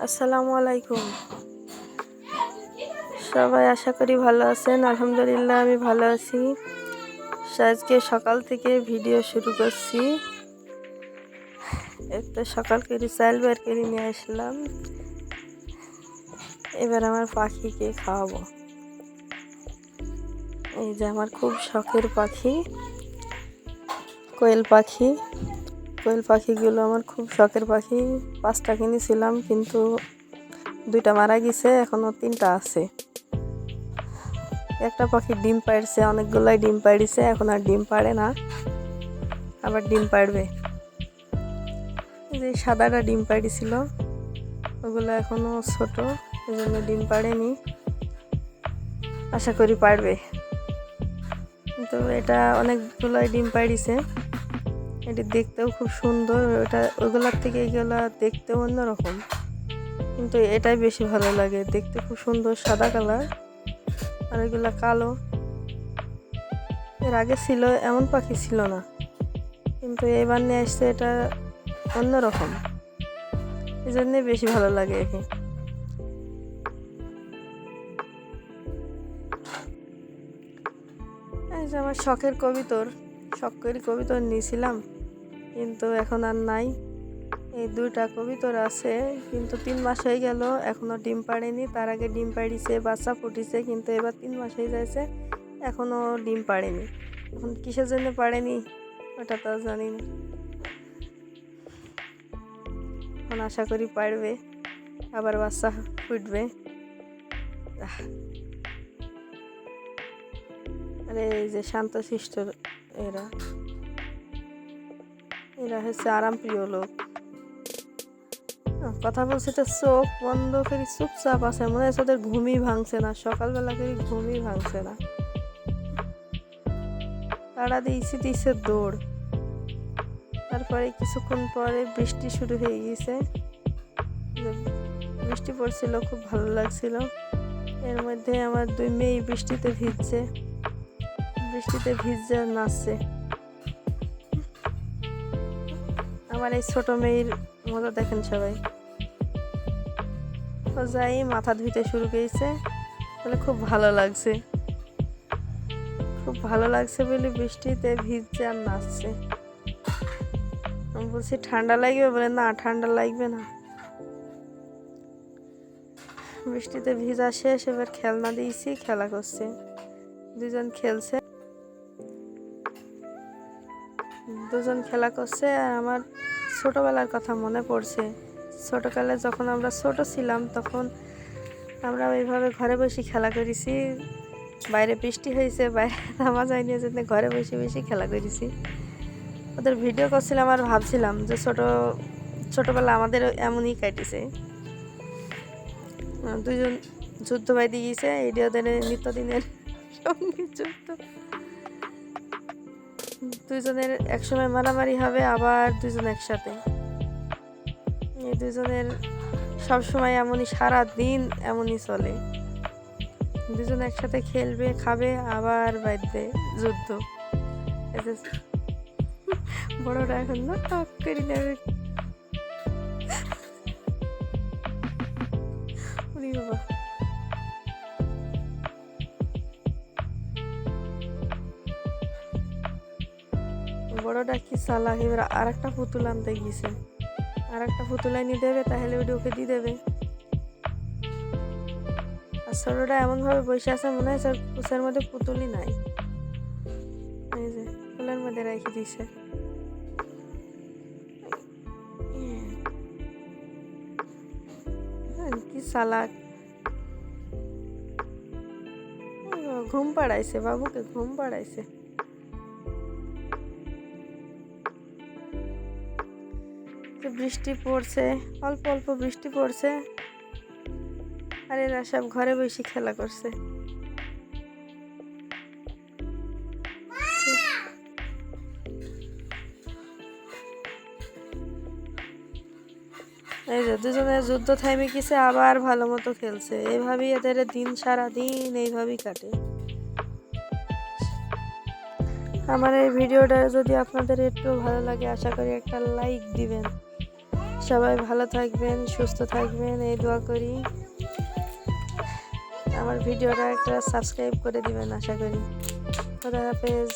আসসালামু আলাইকুম। সবাই আশা করি ভালো আছেন। আলহামদুলিল্লাহ আমি ভালো আছি। আজকে সকাল থেকে ভিডিও শুরু করছি। একটা সকাল করে চাল বের করে নিয়ে আসলাম। এবার আমার পাখিকে খাওয়াবো। এই যে আমার খুব শখের পাখি, কোয়েল পাখি। কোয়েল পাখিগুলো আমার খুব শখের পাখি। 5টা কিনেছিলাম, কিন্তু 2টা মারা গেছে, এখনো 3টা আছে। একটা পাখি ডিম পাড়ছে, অনেকগুলাই ডিম পাড়িছে, এখন আর ডিম পাড়ে না, আবার ডিম পাড়বে। যে সাদাটা ডিম পাড়িছিল, ওগুলো এখনো ছোট, এই জন্য ডিম পাড়েনি, আশা করি পারবে। কিন্তু এটা অনেকগুলাই ডিম পাড়িছে, এটি দেখতেও খুব সুন্দর। ওইগুলার থেকে এইগুলা দেখতেও অন্যরকম, কিন্তু এটাই বেশি ভালো লাগে দেখতে, খুব সুন্দর সাদা কালার, আর এগুলা কালো। এর আগে ছিল, এমন পাখি ছিল না, কিন্তু এবার নিয়ে আসছে, এটা অন্যরকম, এই জন্যে বেশি ভালো লাগে একে। এই যে আমার শখের কবিতর নিয়েছিলাম, কিন্তু এখন আর নাই। এই 2টা কবিতর আছে, কিন্তু 3 মাস হয়ে গেল, এখনো ডিম পাড়েনি। তার আগে ডিম পাড়িছে, বাচ্চা ফুটিছে, কিন্তু এবার 3 মাস হয়ে যাচ্ছে, এখনো ডিম পাড়েনি। এখন কিসের জন্য পাড়েনি ওটা তো জানি না, এখন আশা করি পারবে, আবার বাচ্চা ফুটবে। আরে এই যে শান্তশিষ্ট, এরা হচ্ছে আরামপ্রিয় লোক। কথা বলছে তো চোখ বন্ধ করে চুপচাপ আছে, মনে হচ্ছে ওদের ঘুমই ভাঙছে না, সকালবেলা করে ঘুমই ভাঙছে না। তাড়া দিয়েছে দৌড়। তারপরে কিছুক্ষণ পরে বৃষ্টি শুরু হয়ে গেছে, বৃষ্টি পড়ছিল, খুব ভালো লাগছিল। এর মধ্যে আমার 2 মেয়ে বৃষ্টিতে ভিজছে নাচছে। আমার এই ছোট মেয়ের মজা দেখেন সবাই, যাই মাথা ধুইতে শুরু করেছে, বলে খুব ভালো লাগছে বলে বৃষ্টিতে ভিজছে আর নাচছে। আমি বলছি ঠান্ডা লাগবে, বলে না ঠান্ডা লাগবে না। বৃষ্টিতে ভিজা শেষ, এবার খেলনা দিয়েছি, খেলা করছে, 2জন খেলছে, 2জন খেলা করছে। আর আমার ছোটবেলার কথা মনে পড়ছে। ছোটকালে যখন আমরা ছোট ছিলাম, তখন আমরা ওইভাবে ঘরে বসে খেলা করেছি। বাইরে বৃষ্টি হয়েছে, বাইরে নামা যায়নি, জন্য ঘরে বসে খেলা করেছি। ওদের ভিডিও করছিলাম আর ভাবছিলাম যে ছোটবেলা আমাদের এমনই কাটিছে। 2জন যুদ্ধ বাইতে গিয়েছে, এটি ওদের নিত্যদিনের সঙ্গীত যুদ্ধ। 2জনের একসময় মারামারি হবে, আবার 2জন একসাথে। এই 2জনের সবসময় এমনই, সারা দিন এমনই চলে। 2জন একসাথে খেলবে, খাবে, আবার বাঁধবে যুদ্ধ। বড়রা এখন না টক করে নেবে। বাবা, বড়টা কি চালাক, এবার আর একটা পুতুল আনতে গিয়েছে, আর একটা পুতুল এনে দেবে, তাহলে ওকে দিয়ে দেবে। আর ছোটটা এমন ভাবে বসে আছে, মনে হয় কুচার মধ্যে পুতুলই নাই, এই যে ফুলের মধ্যে রেখে দিছে। কি চালাক, ঘুম পাড়াইছে, বাবুকে ঘুম পাড়াইছে। বৃষ্টি পড়ছে, অল্প অল্প বৃষ্টি পড়ছে, আর এরা সব ঘরে বসে খেলা করছে। এই যে 2জনের যুদ্ধ থামে গেছে, আবার ভালো মতো খেলছে। এইভাবেই এদের দিন, সারা দিন এইভাবেই কাটে। আমার এই ভিডিওটা যদি আপনাদের একটু ভালো লাগে, আশা করি একটা লাইক দিবেন। সবাই ভালো থাকবেন, সুস্থ থাকবেন এই দোয়া করি। আমার ভিডিওটা একটা সাবস্ক্রাইব করে দিবেন আশা করি। খোদা হাফেজ।